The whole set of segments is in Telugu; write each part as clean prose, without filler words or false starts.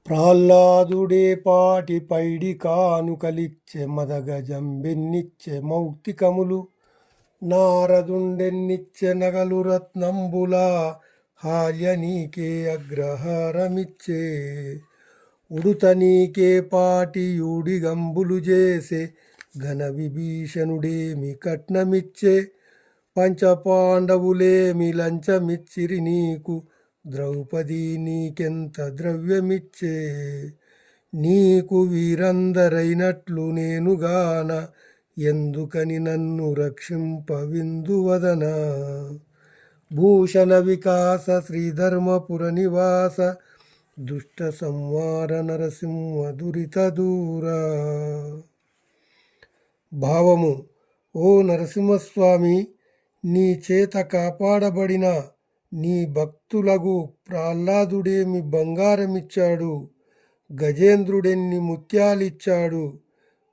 ప్రహ్లాదుడే పాటి పైడి కానుకలిచ్చే మదగజంబెన్నిచ్చే మౌక్తికములు నారదుండెన్నిచ్చే నగలు రత్నంబులా హాల్య నీకే అగ్రహారమిచ్చే ఉడుత నీకే పాటి యూడిగంబులు చేసే ఘన విభీషణుడేమి కట్నమిచ్చే పంచపాండవులేమి లంచమిచ్చిరి నీకు ద్రౌపది నీకెంత ద్రవ్యమిచ్చే నీకు వీరందరైనట్లు నేనుగాన ఎందుకని నన్ను రక్షింపవిందువదన భూషణ వికాస శ్రీధర్మపుర నివాస దుష్ట సంవార నరసింహ దురిత దూరా. భావము: ఓ నరసింహస్వామి, నీ చేత కాపాడబడిన నీ భక్తులగు ప్రహ్లాదుడేమి బంగారమిచ్చాడు, గజేంద్రుడెన్ని ముత్యాలిచ్చాడు,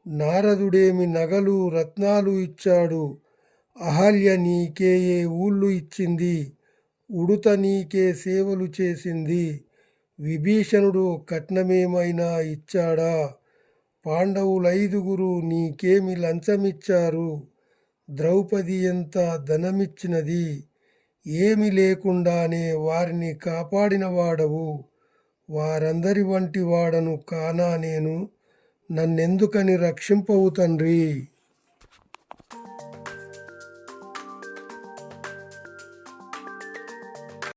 నారదుడేమి నగలు రత్నాలు ఇచ్చాడు, అహల్య నీకే ఏ ఊళ్ళు ఇచ్చింది, ఉడుత నీకే సేవలు చేసింది, విభీషణుడు కట్నమేమైనా ఇచ్చాడా, పాండవులైదుగురు నీకేమి లంచమిచ్చారు, ద్రౌపది ఎంత ధనమిచ్చినది, ఏమి లేకుండానే వారిని కాపాడిన వాడవు, వారందరి వంటి వాడను కానా నేను, నన్నెందుకని రక్షింపవు తండ్రి.